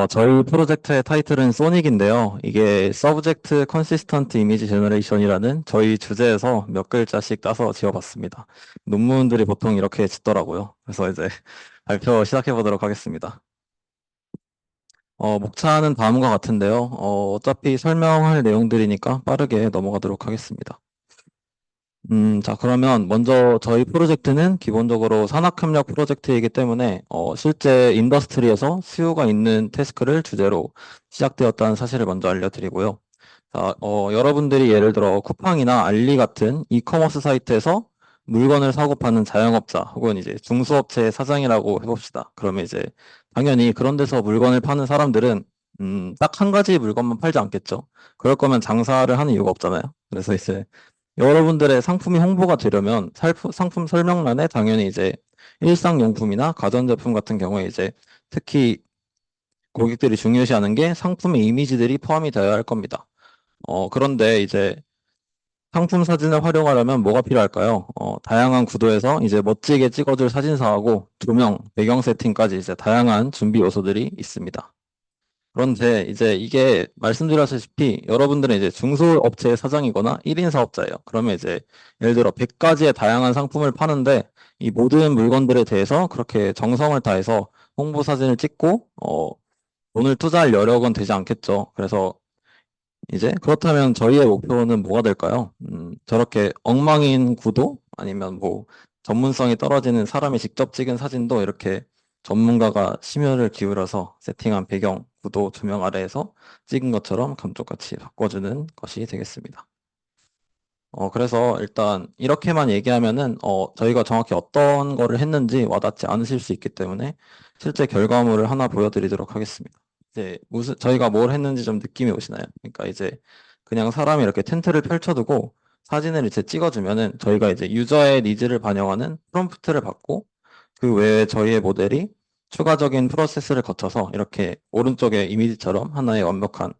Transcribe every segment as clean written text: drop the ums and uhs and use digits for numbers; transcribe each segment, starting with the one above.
저희 프로젝트의 타이틀은 소닉인데요. 이게 서브젝트 컨시스턴트 이미지 제너레이션이라는 저희 주제에서 몇 글자씩 따서 지어봤습니다. 논문들이 보통 이렇게 짓더라고요. 그래서 이제 발표 시작해 보도록 하겠습니다. 목차는 다음과 같은데요. 어차피 설명할 내용들이니까 빠르게 넘어가도록 하겠습니다. 자, 그러면 먼저 저희 프로젝트는 기본적으로 산학협력 프로젝트이기 때문에 실제 인더스트리에서 수요가 있는 태스크를 주제로 시작되었다는 사실을 먼저 알려드리고요. 자, 여러분들이 예를 들어 쿠팡이나 알리 같은 이커머스 사이트에서 물건을 사고 파는 자영업자 혹은 이제 중소업체의 사장이라고 해봅시다. 그러면 이제 당연히 그런 데서 물건을 파는 사람들은 딱 한 가지 물건만 팔지 않겠죠. 그럴 거면 장사를 하는 이유가 없잖아요. 그래서 이제 여러분들의 상품이 홍보가 되려면 상품 설명란에 당연히 이제 일상용품이나 가전제품 같은 경우에 이제 특히 고객들이 중요시하는 게 상품의 이미지들이 포함이 되어야 할 겁니다. 그런데 이제 상품 사진을 활용하려면 뭐가 필요할까요? 다양한 구도에서 이제 멋지게 찍어줄 사진사하고 조명, 배경 세팅까지 이제 다양한 준비 요소들이 있습니다. 그런데 이제 이게 말씀드렸다시피 여러분들은 이제 중소업체의 사장이거나 1인 사업자예요. 그러면 이제 예를 들어 100가지의 다양한 상품을 파는데 이 모든 물건들에 대해서 그렇게 정성을 다해서 홍보 사진을 찍고 돈을 투자할 여력은 되지 않겠죠. 그래서 이제 그렇다면 저희의 목표는 뭐가 될까요? 저렇게 엉망인 구도 아니면 뭐 전문성이 떨어지는 사람이 직접 찍은 사진도 이렇게 전문가가 심혈을 기울여서 세팅한 배경, 구도, 조명 아래에서 찍은 것처럼 감쪽같이 바꿔주는 것이 되겠습니다. 그래서 일단 이렇게만 얘기하면은 저희가 정확히 어떤 거를 했는지 와닿지 않으실 수 있기 때문에 실제 결과물을 하나 보여드리도록 하겠습니다. 이제 무슨 저희가 뭘 했는지 좀 느낌이 오시나요? 그러니까 이제 그냥 사람이 이렇게 텐트를 펼쳐두고 사진을 이제 찍어주면은 저희가 이제 유저의 니즈를 반영하는 프롬프트를 받고 그 외에 저희의 모델이 추가적인 프로세스를 거쳐서 이렇게 오른쪽에 이미지처럼 하나의 완벽한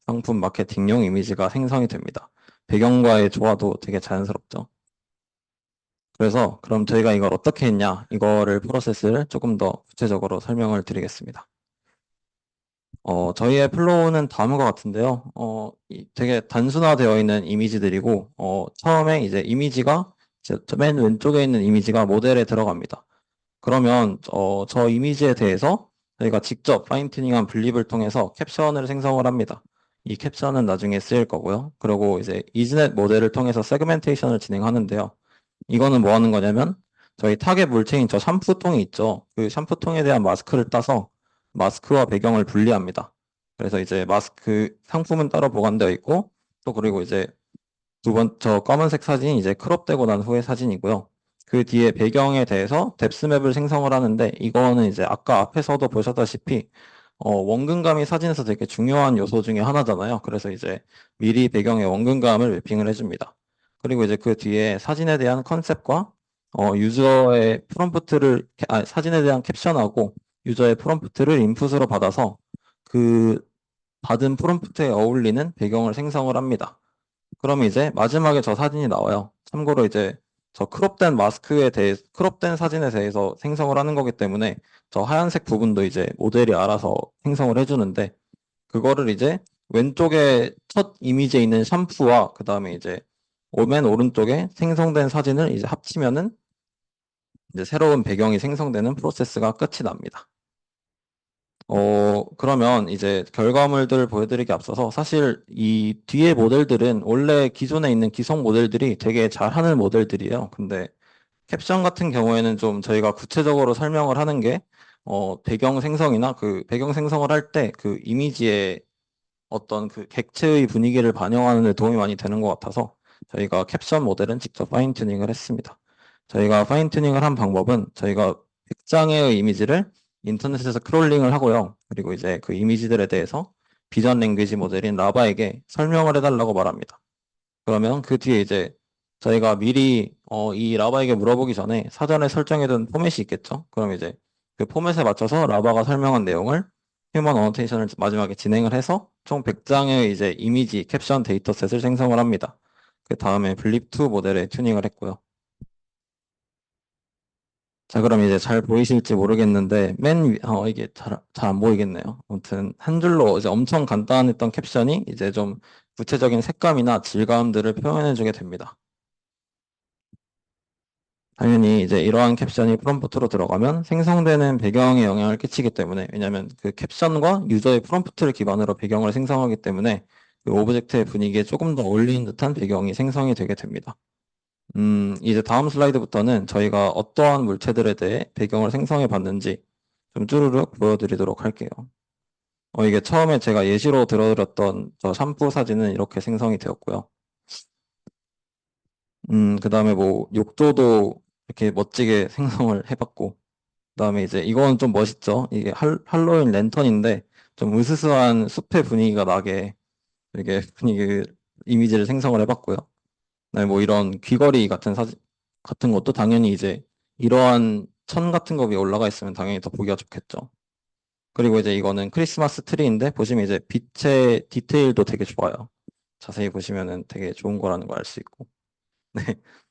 상품 마케팅용 이미지가 생성이 됩니다. 배경과의 조화도 되게 자연스럽죠. 그래서 그럼 저희가 이걸 어떻게 했냐? 이거를 프로세스를 조금 더 구체적으로 설명을 드리겠습니다. 저희의 플로우는 다음과 같은데요. 되게 단순화되어 있는 이미지들이고, 처음에 이제 이미지가, 맨 왼쪽에 있는 이미지가 모델에 들어갑니다. 그러면, 저 이미지에 대해서 저희가 직접 파인튜닝한 분립을 통해서 캡션을 생성을 합니다. 이 캡션은 나중에 쓰일 거고요. 그리고 이제 이즈넷 모델을 통해서 세그멘테이션을 진행하는데요. 이거는 뭐 하는 거냐면, 저희 타겟 물체인 저 샴푸통이 있죠. 그 샴푸통에 대한 마스크를 따서 마스크와 배경을 분리합니다. 그래서 이제 마스크 상품은 따로 보관되어 있고, 또 그리고 이제 저 검은색 사진이 이제 크롭되고 난 후의 사진이고요. 그 뒤에 배경에 대해서 뎁스맵을 생성을 하는데, 이거는 이제 아까 앞에서도 보셨다시피, 원근감이 사진에서 되게 중요한 요소 중에 하나잖아요. 그래서 이제 미리 배경에 원근감을 매핑을 해줍니다. 그리고 이제 그 뒤에 사진에 대한 컨셉과 유저의 프롬프트를, 사진에 대한 캡션하고 유저의 프롬프트를 인풋으로 받아서 그 받은 프롬프트에 어울리는 배경을 생성을 합니다. 그러면 이제 마지막에 저 사진이 나와요. 참고로 이제 저 크롭된 마스크에 대해, 크롭된 사진에 대해서 생성을 하는 거기 때문에 저 하얀색 부분도 이제 모델이 알아서 생성을 해주는데 그거를 이제 왼쪽에 첫 이미지에 있는 샴푸와 그 다음에 이제 맨 오른쪽에 생성된 사진을 이제 합치면은 이제 새로운 배경이 생성되는 프로세스가 끝이 납니다. 그러면 이제 결과물들을 보여드리기 앞서서 사실 이 뒤에 모델들은 원래 기존에 있는 기성 모델들이 되게 잘하는 모델들이에요. 근데 캡션 같은 경우에는 좀 저희가 구체적으로 설명을 하는 게 배경 생성이나 그 배경 생성을 할 때 그 이미지의 어떤 그 객체의 분위기를 반영하는 데 도움이 많이 되는 것 같아서 저희가 캡션 모델은 직접 파인 튜닝을 했습니다. 저희가 파인 튜닝을 한 방법은 저희가 100장의 이미지를 인터넷에서 크롤링을 하고요. 그리고 이제 그 이미지들에 대해서 비전 랭귀지 모델인 라바에게 설명을 해달라고 말합니다. 그러면 그 뒤에 이제 저희가 미리 이 라바에게 물어보기 전에 사전에 설정해둔 포맷이 있겠죠. 그럼 이제 그 포맷에 맞춰서 라바가 설명한 내용을 휴먼 어노테이션을 마지막에 진행을 해서 총 100장의 이제 이미지 캡션 데이터셋을 생성을 합니다. 그 다음에 블립2 모델에 튜닝을 했고요. 자, 그럼 이제 잘 보이실지 모르겠는데, 이게 잘 안 보이겠네요. 아무튼, 한 줄로 이제 엄청 간단했던 캡션이 이제 좀 구체적인 색감이나 질감들을 표현해주게 됩니다. 당연히 이제 이러한 캡션이 프롬프트로 들어가면 생성되는 배경에 영향을 끼치기 때문에, 왜냐하면 그 캡션과 유저의 프롬프트를 기반으로 배경을 생성하기 때문에 그 오브젝트의 분위기에 조금 더 어울리는 듯한 배경이 생성이 되게 됩니다. 이제 다음 슬라이드부터는 저희가 어떠한 물체들에 대해 배경을 생성해 봤는지 좀 쭈루룩 보여드리도록 할게요. 이게 처음에 제가 예시로 들어드렸던 저 샴푸 사진은 이렇게 생성이 되었고요. 그 다음에 뭐 욕조도 이렇게 멋지게 생성을 해봤고, 그 다음에 이제 이건 좀 멋있죠? 이게 할로윈 랜턴인데 좀 으스스한 숲의 분위기가 나게 이렇게 이미지를 생성을 해봤고요. 그다음에 뭐 이런 귀걸이 같은 사진 같은 것도 당연히 이제 이러한 천 같은 거 위에 올라가 있으면 당연히 더 보기가 좋겠죠. 그리고 이제 이거는 크리스마스 트리인데 보시면 이제 빛의 디테일도 되게 좋아요. 자세히 보시면은 되게 좋은 거라는 걸 알 수 있고. 네,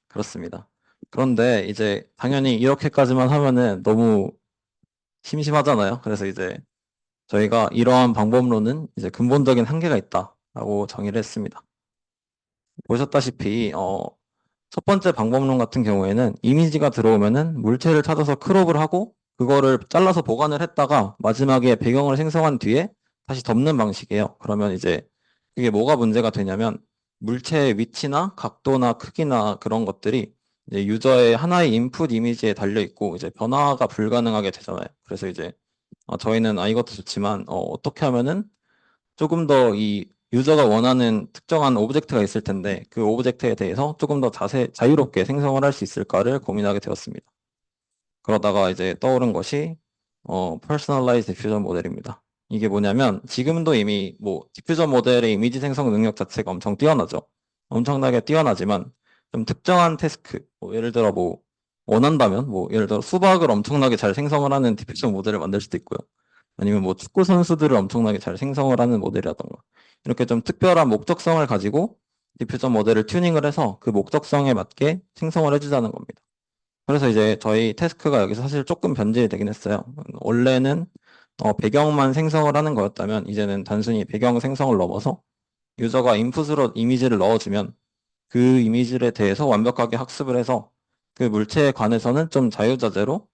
그렇습니다. 그런데 이제 당연히 이렇게까지만 하면은 너무 심심하잖아요. 그래서 이제 저희가 이러한 방법론은 이제 근본적인 한계가 있다라고 정의를 했습니다. 보셨다시피 첫 번째 방법론 같은 경우에는 이미지가 들어오면은 물체를 찾아서 크롭을 하고 그거를 잘라서 보관을 했다가 마지막에 배경을 생성한 뒤에 다시 덮는 방식이에요. 그러면 이제 그게 뭐가 문제가 되냐면 물체의 위치나 각도나 크기나 그런 것들이 이제 유저의 하나의 인풋 이미지에 달려 있고 이제 변화가 불가능하게 되잖아요. 그래서 이제 저희는 이것도 좋지만 어떻게 하면은 조금 더 이 유저가 원하는 특정한 오브젝트가 있을 텐데 그 오브젝트에 대해서 조금 더 자유롭게 생성을 할 수 있을까를 고민하게 되었습니다. 그러다가 이제 떠오른 것이 Personalized Diffusion 모델입니다. 이게 뭐냐면 지금도 이미 뭐 디퓨전 모델의 이미지 생성 능력 자체가 엄청 뛰어나죠. 엄청나게 뛰어나지만 좀 특정한 태스크, 뭐 예를 들어 뭐 원한다면 뭐 예를 들어 수박을 엄청나게 잘 생성을 하는 디퓨전 모델을 만들 수도 있고요. 아니면 뭐 축구 선수들을 엄청나게 잘 생성을 하는 모델이라던가 이렇게 좀 특별한 목적성을 가지고 디퓨전 모델을 튜닝을 해서 그 목적성에 맞게 생성을 해주자는 겁니다. 그래서 이제 저희 태스크가 여기서 사실 조금 변질이 되긴 했어요. 원래는 배경만 생성을 하는 거였다면 이제는 단순히 배경 생성을 넘어서 유저가 인풋으로 이미지를 넣어주면 그 이미지에 대해서 완벽하게 학습을 해서 그 물체에 관해서는 좀 자유자재로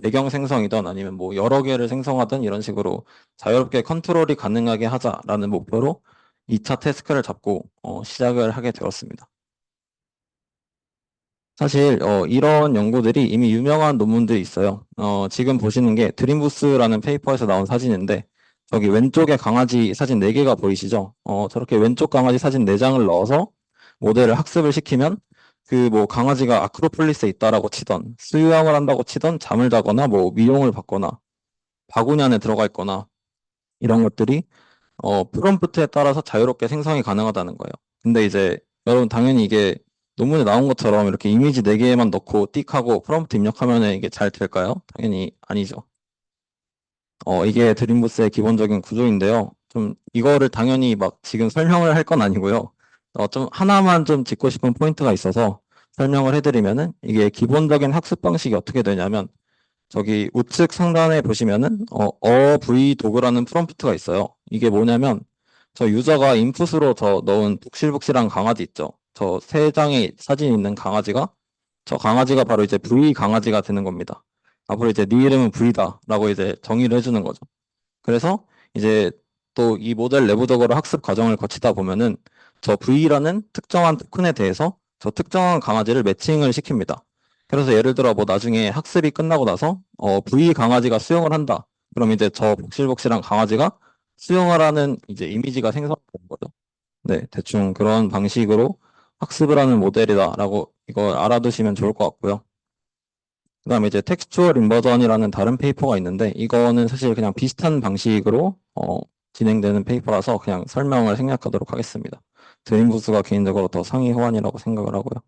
배경 생성이든 아니면 뭐 여러 개를 생성하든 이런 식으로 자유롭게 컨트롤이 가능하게 하자라는 목표로 2차 태스크를 잡고 시작을 하게 되었습니다. 사실 이런 연구들이 이미 유명한 논문들이 있어요. 지금 보시는 게 드림부스라는 페이퍼에서 나온 사진인데 저기 왼쪽에 강아지 사진 4개가 보이시죠? 저렇게 왼쪽 강아지 사진 4장을 넣어서 모델을 학습을 시키면 그 뭐 강아지가 아크로폴리스에 있다라고 치던 수유학을 한다고 치던 잠을 자거나 뭐 미용을 받거나 바구니 안에 들어가 있거나 이런 것들이 프롬프트에 따라서 자유롭게 생성이 가능하다는 거예요. 근데 이제 여러분 당연히 이게 논문에 나온 것처럼 이렇게 이미지 4개만 넣고 띡 하고 프롬프트 입력하면 이게 잘 될까요? 당연히 아니죠. 이게 드림부스의 기본적인 구조인데요. 좀 이거를 당연히 막 지금 설명을 할 건 아니고요. 좀 하나만 좀 짚고 싶은 포인트가 있어서 설명을 해드리면은 이게 기본적인 학습 방식이 어떻게 되냐면 저기 우측 상단에 보시면은 V 도그라는 프롬프트가 있어요. 이게 뭐냐면 저 유저가 인풋으로 저 넣은 북실북실한 강아지 있죠. 저 3장의 사진 있는 강아지가 저 강아지가 바로 이제 V 강아지가 되는 겁니다. 앞으로 이제 네 이름은 V다라고 이제 정의를 해주는 거죠. 그래서 이제 또 이 모델 내부적으로 학습 과정을 거치다 보면은 저 V라는 특정한 토큰에 대해서 저 특정한 강아지를 매칭을 시킵니다. 그래서 예를 들어 뭐 나중에 학습이 끝나고 나서 V 강아지가 수영을 한다. 그럼 이제 저 복실복실한 강아지가 수영을 하는 이제 이미지가 생성되는 거죠. 네, 대충 그런 방식으로 학습을 하는 모델이다라고 이걸 알아두시면 좋을 것 같고요. 그다음에 이제 텍스추얼 인버전이라는 다른 페이퍼가 있는데 이거는 사실 그냥 비슷한 방식으로 진행되는 페이퍼라서 그냥 설명을 생략하도록 하겠습니다. 드림부스가 개인적으로 더 상위 호환이라고 생각을 하고요.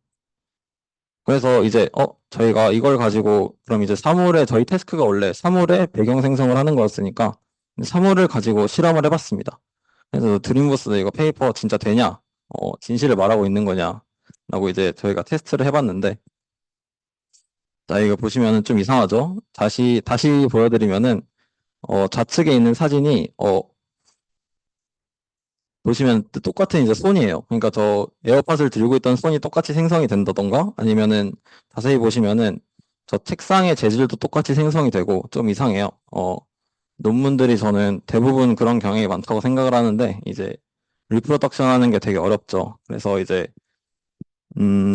그래서 이제 저희가 이걸 가지고 그럼 이제 사물에 저희 태스크가 원래 사물에 배경 생성을 하는 거였으니까 사물을 가지고 실험을 해봤습니다. 그래서 드림부스 이거 페이퍼 진짜 되냐? 진실을 말하고 있는 거냐? 라고 이제 저희가 테스트를 해봤는데 자, 이거 보시면은 좀 이상하죠? 다시 보여드리면은, 좌측에 있는 사진이, 보시면 똑같은 이제 손이에요. 그러니까 저 에어팟을 들고 있던 손이 똑같이 생성이 된다던가, 아니면은 자세히 보시면은 저 책상의 재질도 똑같이 생성이 되고 좀 이상해요. 논문들이 저는 대부분 그런 경향이 많다고 생각을 하는데, 이제 리프로덕션 하는 게 되게 어렵죠. 그래서 이제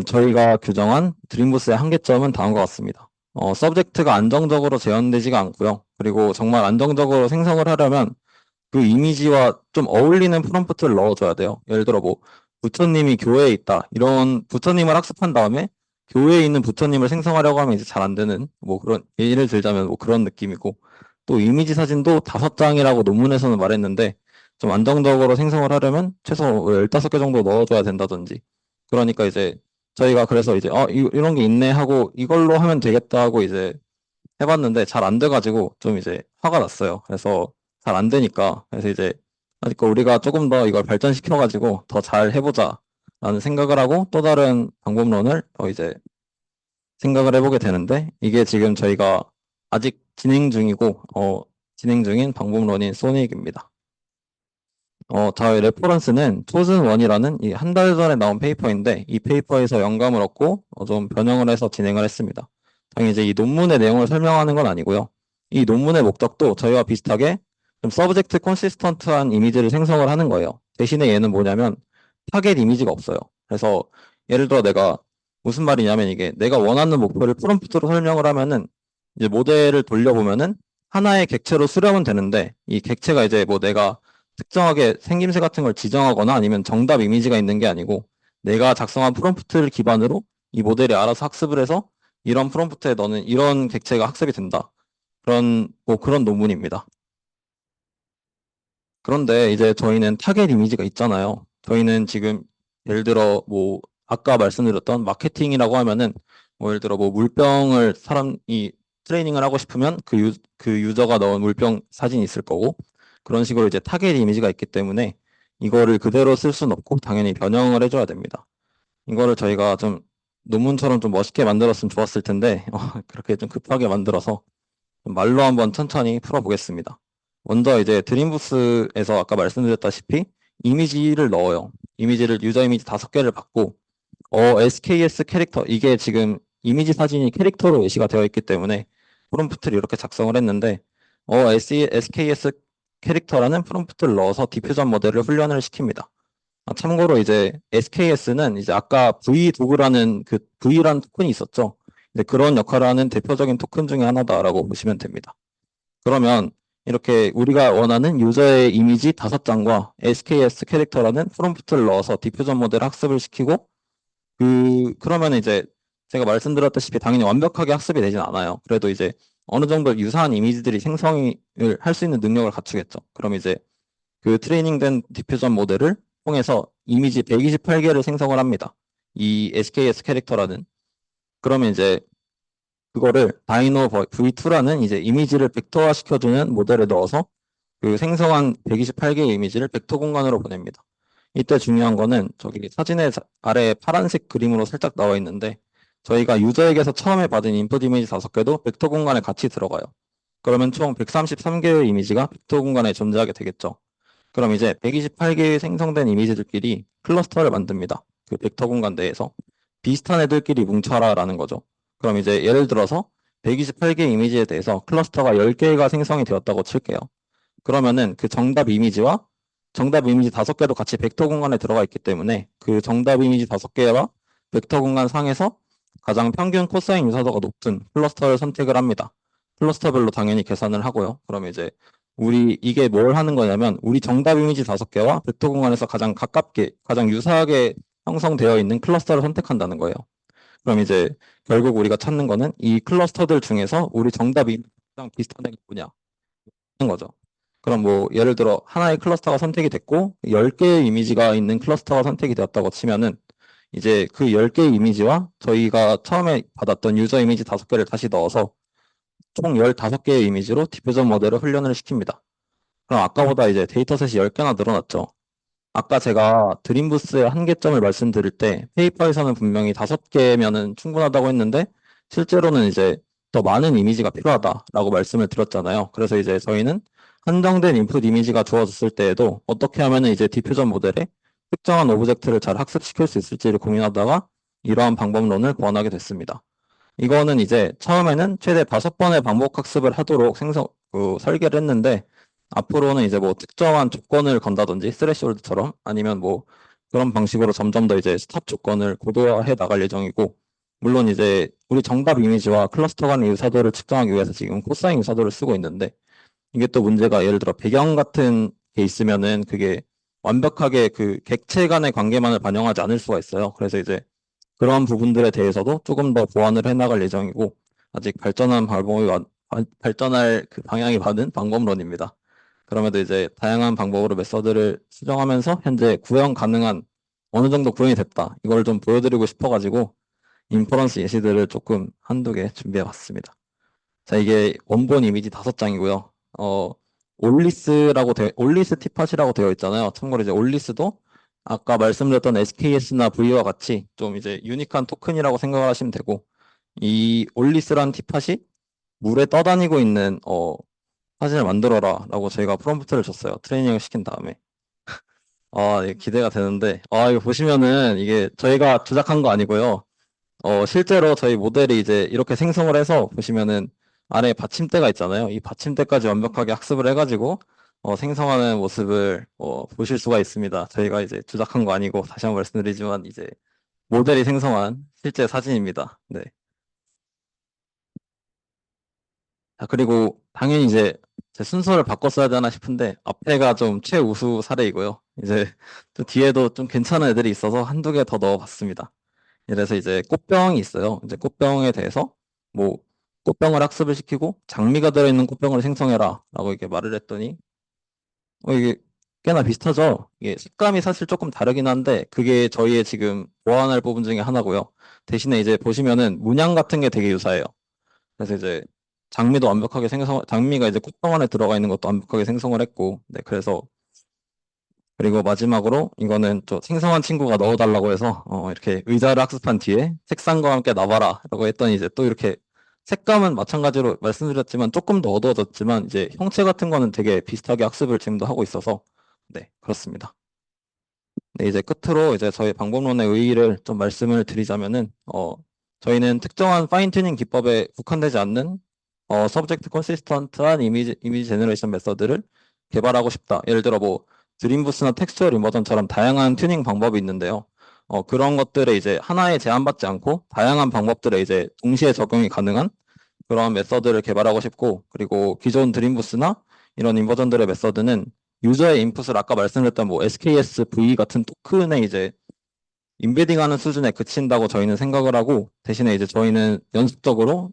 저희가 규정한 드림부스의 한계점은 다음과 같습니다. 서브젝트가 안정적으로 재현되지가 않고요. 그리고 정말 안정적으로 생성을 하려면 그 이미지와 좀 어울리는 프롬프트를 넣어줘야 돼요. 예를 들어 뭐 부처님이 교회에 있다. 이런 부처님을 학습한 다음에 교회에 있는 부처님을 생성하려고 하면 이제 잘 안 되는 뭐 그런 예를 들자면 뭐 그런 느낌이고 또 이미지 사진도 5장이라고 논문에서는 말했는데 좀 안정적으로 생성을 하려면 최소 15개 정도 넣어줘야 된다든지 그러니까 이제 저희가 그래서 이제 이런 게 있네 하고 이걸로 하면 되겠다 하고 이제 해봤는데 잘 안 돼가지고 좀 이제 화가 났어요. 그래서 잘 안 되니까 그래서 이제 그러니까 우리가 조금 더 이걸 발전시켜가지고 더 잘 해보자라는 생각을 하고 또 다른 방법론을 이제 생각을 해보게 되는데 이게 지금 저희가 아직 진행 중이고 진행 중인 방법론인 소닉입니다. 저희 레퍼런스는 초즌 원이라는 이 한 달 전에 나온 페이퍼인데 이 페이퍼에서 영감을 얻고 좀 변형을 해서 진행을 했습니다. 당연히 이제 이 논문의 내용을 설명하는 건 아니고요. 이 논문의 목적도 저희와 비슷하게 좀 서브젝트 콘시스턴트한 이미지를 생성을 하는 거예요. 대신에 얘는 뭐냐면 타겟 이미지가 없어요. 그래서 예를 들어 내가 무슨 말이냐면 이게 내가 원하는 목표를 프롬프트로 설명을 하면은 이제 모델을 돌려보면은 하나의 객체로 수렴은 되는데 이 객체가 이제 뭐 내가 특정하게 생김새 같은 걸 지정하거나 아니면 정답 이미지가 있는 게 아니고 내가 작성한 프롬프트를 기반으로 이 모델이 알아서 학습을 해서 이런 프롬프트에 너는 이런 객체가 학습이 된다. 그런 논문입니다. 그런데 이제 저희는 타겟 이미지가 있잖아요. 저희는 지금 예를 들어 뭐 아까 말씀드렸던 마케팅이라고 하면은 뭐 예를 들어 뭐 물병을 사람이 트레이닝을 하고 싶으면 그 유저가 넣은 물병 사진이 있을 거고 그런 식으로 이제 타겟 이미지가 있기 때문에 이거를 그대로 쓸 수는 없고 당연히 변형을 해줘야 됩니다. 이거를 저희가 좀 논문처럼 좀 멋있게 만들었으면 좋았을 텐데 그렇게 좀 급하게 만들어서 말로 한번 천천히 풀어보겠습니다. 먼저 이제 드림부스에서 아까 말씀드렸다시피 이미지를 넣어요. 유저 이미지 5개를 받고 SKS 캐릭터 이게 지금 이미지 사진이 캐릭터로 예시가 되어 있기 때문에 프롬프트를 이렇게 작성을 했는데 SKS 캐릭터라는 프롬프트를 넣어서 디퓨전 모델을 훈련을 시킵니다. 참고로 이제 SKS는 이제 아까 V 도구라는 그 V라는 토큰이 있었죠. 그런 역할을 하는 대표적인 토큰 중에 하나다라고 보시면 됩니다. 그러면 이렇게 우리가 원하는 유저의 이미지 5장과 SKS 캐릭터라는 프롬프트를 넣어서 디퓨전 모델 학습을 시키고 그러면 이제 제가 말씀드렸다시피 당연히 완벽하게 학습이 되진 않아요. 그래도 이제 어느 정도 유사한 이미지들이 생성을 할 수 있는 능력을 갖추겠죠. 그럼 이제 그 트레이닝된 디퓨전 모델을 통해서 이미지 128개를 생성을 합니다. 이 SKS 캐릭터라는. 그러면 이제 그거를 다이노 V2라는 이제 이미지를 벡터화 시켜주는 모델에 넣어서 그 생성한 128개의 이미지를 벡터 공간으로 보냅니다. 이때 중요한 거는 저기 사진의 아래 파란색 그림으로 살짝 나와 있는데 저희가 유저에게서 처음에 받은 인풋 이미지 5개도 벡터 공간에 같이 들어가요. 그러면 총 133개의 이미지가 벡터 공간에 존재하게 되겠죠. 그럼 이제 128개의 생성된 이미지들끼리 클러스터를 만듭니다. 그 벡터 공간 내에서. 비슷한 애들끼리 뭉쳐라라는 거죠. 그럼 이제 예를 들어서 128개 이미지에 대해서 클러스터가 10개가 생성이 되었다고 칠게요. 그러면은 그 정답 이미지와 정답 이미지 5개도 같이 벡터 공간에 들어가 있기 때문에 그 정답 이미지 5개와 벡터 공간 상에서 가장 평균 코사인 유사도가 높은 클러스터를 선택을 합니다. 클러스터별로 당연히 계산을 하고요. 그럼 이제 이게 뭘 하는 거냐면 우리 정답 이미지 5개와 벡터 공간에서 가장 가깝게 가장 유사하게 형성되어 있는 클러스터를 선택한다는 거예요. 그럼 이제 결국 우리가 찾는 거는 이 클러스터들 중에서 우리 정답이 가장 비슷한 애가 뭐냐 하는 거죠. 그럼 뭐 예를 들어 하나의 클러스터가 선택이 됐고 10개의 이미지가 있는 클러스터가 선택이 되었다고 치면은 이제 그 10개의 이미지와 저희가 처음에 받았던 유저 이미지 5개를 다시 넣어서 총 15개의 이미지로 디퓨전 모델을 훈련을 시킵니다. 그럼 아까보다 이제 데이터셋이 10개나 늘어났죠. 아까 제가 드림부스의 한계점을 말씀드릴 때 페이퍼에서는 분명히 5개면은 충분하다고 했는데 실제로는 이제 더 많은 이미지가 필요하다라고 말씀을 드렸잖아요. 그래서 이제 저희는 한정된 인풋 이미지가 주어졌을 때에도 어떻게 하면은 이제 디퓨전 모델에 특정한 오브젝트를 잘 학습시킬 수 있을지를 고민하다가 이러한 방법론을 고안하게 됐습니다. 이거는 이제 처음에는 최대 5번의 반복 학습을 하도록 설계를 했는데, 앞으로는 이제 뭐 특정한 조건을 건다든지 스레시홀드처럼 아니면 뭐 그런 방식으로 점점 더 이제 스탑 조건을 고도화해 나갈 예정이고, 물론 이제 우리 정답 이미지와 클러스터 간의 유사도를 측정하기 위해서 지금 코사인 유사도를 쓰고 있는데, 이게 또 문제가 예를 들어 배경 같은 게 있으면은 그게 완벽하게 그 객체 간의 관계만을 반영하지 않을 수가 있어요. 그래서 이제 그런 부분들에 대해서도 조금 더 보완을 해나갈 예정이고, 아직 발전할 그 방향이 많은 방법론입니다. 그럼에도 이제 다양한 방법으로 메서드를 수정하면서 현재 구현 가능한 어느 정도 구현이 됐다, 이걸 좀 보여드리고 싶어가지고 인퍼런스 예시들을 조금 한두 개 준비해 봤습니다. 자, 이게 원본 이미지 5장이고요. 올리스 티팟이라고 되어 있잖아요. 참고로 이제 올리스도 아까 말씀드렸던 SKS나 V와 같이 좀 이제 유니크한 토큰이라고 생각을 하시면 되고, 이 올리스란 티팟이 물에 떠다니고 있는 사진을 만들어라 라고 저희가 프롬프트를 줬어요. 트레이닝을 시킨 다음에. 예, 기대가 되는데, 이거 보시면은 이게 저희가 조작한 거 아니고요. 실제로 저희 모델이 이제 이렇게 생성을 해서 보시면은 아래에 받침대가 있잖아요. 이 받침대까지 완벽하게 학습을 해가지고 생성하는 모습을 보실 수가 있습니다. 저희가 이제 조작한 거 아니고, 다시 한번 말씀드리지만 이제 모델이 생성한 실제 사진입니다. 네. 자, 그리고 당연히 이제 제 순서를 바꿨어야 되나 싶은데 앞에가 좀 최우수 사례이고요. 이제 또 뒤에도 좀 괜찮은 애들이 있어서 한두 개 더 넣어봤습니다. 이래서 이제 꽃병이 있어요. 이제 꽃병에 대해서 뭐 꽃병을 학습을 시키고 장미가 들어있는 꽃병을 생성해라 라고 이렇게 말을 했더니 이게 꽤나 비슷하죠. 이게 색감이 사실 조금 다르긴 한데 그게 저희의 지금 보완할 부분 중에 하나고요. 대신에 이제 보시면은 문양 같은 게 되게 유사해요. 그래서 이제 장미가 이제 꽃병 안에 들어가 있는 것도 완벽하게 생성을 했고, 네, 그래서 그리고 마지막으로 이거는 또 생성한 친구가 넣어달라고 해서 이렇게 의자를 학습한 뒤에 책상과 함께 놔봐라 라고 했더니 이제 또 이렇게 색감은 마찬가지로 말씀드렸지만 조금 더 어두워졌지만 이제 형체 같은 거는 되게 비슷하게 학습을 지금도 하고 있어서, 네, 그렇습니다. 네, 이제 끝으로 이제 저희 방법론의 의의를 좀 말씀을 드리자면은 저희는 특정한 파인 튜닝 기법에 국한되지 않는 서브젝트 컨시스턴트한 이미지 제너레이션 메서드를 개발하고 싶다. 예를 들어 뭐 드림부스나 텍스처 인버전처럼 다양한 튜닝 방법이 있는데요. 그런 것들에 이제 하나에 제한받지 않고 다양한 방법들에 이제 동시에 적용이 가능한 그런 메서드를 개발하고 싶고, 그리고 기존 드림부스나 이런 인버전들의 메서드는 유저의 인풋을 아까 말씀드렸던 뭐 SKS, V 같은 토큰에 이제 인베딩하는 수준에 그친다고 저희는 생각을 하고, 대신에 이제 저희는 연속적으로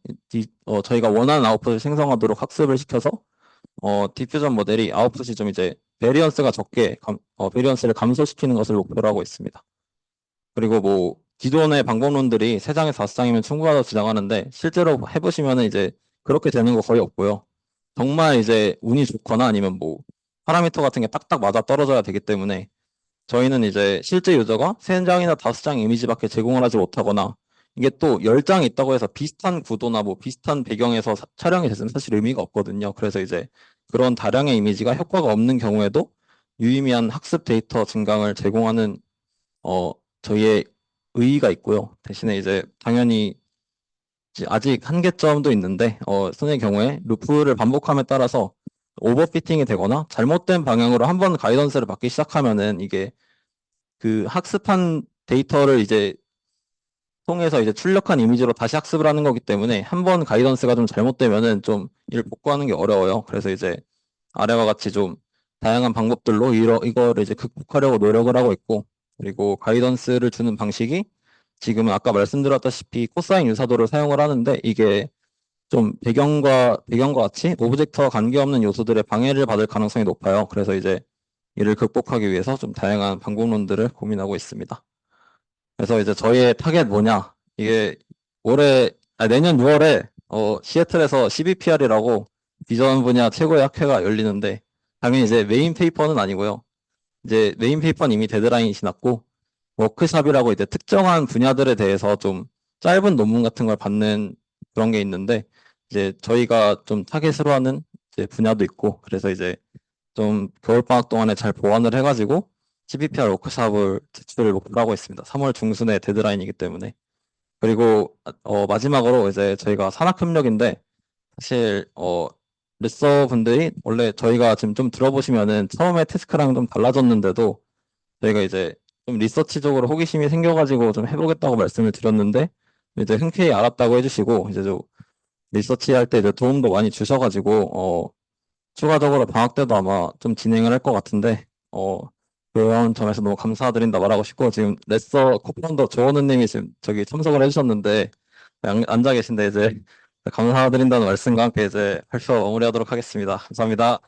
저희가 원하는 아웃풋을 생성하도록 학습을 시켜서 디퓨전 모델이 아웃풋이 좀 이제 베리언스가 적게 베리언스를 감소시키는 것을 목표로 하고 있습니다. 그리고 뭐 기존의 방법론들이 3장에서 5장이면 충분하다고 주장하는데 실제로 해보시면은 이제 그렇게 되는 거 거의 없고요. 정말 이제 운이 좋거나 아니면 뭐 파라미터 같은 게 딱딱 맞아 떨어져야 되기 때문에 저희는 이제 실제 유저가 3장이나 5장 이미지밖에 제공을 하지 못하거나, 이게 또 10장이 있다고 해서 비슷한 구도나 뭐 비슷한 배경에서 촬영이 됐으면 사실 의미가 없거든요. 그래서 이제 그런 다량의 이미지가 효과가 없는 경우에도 유의미한 학습 데이터 증강을 제공하는 저희의 의의가 있고요. 대신에 이제 당연히 아직 한계점도 있는데 손의 경우에 루프를 반복함에 따라서 오버피팅이 되거나 잘못된 방향으로 한번 가이던스를 받기 시작하면은 이게 그 학습한 데이터를 이제 통해서 이제 출력한 이미지로 다시 학습을 하는 거기 때문에 한 번 가이던스가 좀 잘못되면은 좀 이를 복구하는 게 어려워요. 그래서 이제 아래와 같이 좀 다양한 방법들로 이거를 이제 극복하려고 노력을 하고 있고, 그리고 가이던스를 주는 방식이 지금은 아까 말씀드렸다시피 코사인 유사도를 사용을 하는데, 이게 좀 배경과 같이 오브젝트와 관계없는 요소들의 방해를 받을 가능성이 높아요. 그래서 이제 이를 극복하기 위해서 좀 다양한 방법론들을 고민하고 있습니다. 그래서 이제 저희의 타겟 뭐냐? 이게 내년 6월에 시애틀에서 CBPR이라고 비전 분야 최고의 학회가 열리는데, 당연히 이제 메인 페이퍼는 아니고요. 이제 메인 페이퍼는 이미 데드라인이 지났고 워크샵이라고 이제 특정한 분야들에 대해서 좀 짧은 논문 같은 걸 받는 그런 게 있는데 이제 저희가 좀 타겟으로 하는 이제 분야도 있고 그래서 이제 좀 겨울방학 동안에 잘 보완을 해가지고 CBPR 워크샵을 제출을 목표로 하고 있습니다. 3월 중순에 데드라인이기 때문에. 그리고 마지막으로 이제 저희가 산학협력인데 사실 레서 분들이 원래 저희가 지금 좀 들어보시면은 처음에 태스크랑 좀 달라졌는데도 저희가 이제 좀 리서치적으로 호기심이 생겨가지고 좀 해보겠다고 말씀을 드렸는데 이제 흔쾌히 알았다고 해주시고 이제 좀 리서치 할 때 이제 도움도 많이 주셔가지고 추가적으로 방학 때도 아마 좀 진행을 할 것 같은데 그런 점에서 너무 감사드린다 말하고 싶고 지금 레서 코파운더 조원우님이 지금 저기 참석을 해주셨는데 앉아 계신데 이제 감사드린다는 말씀과 함께 이제 발표 마무리하도록 하겠습니다. 감사합니다.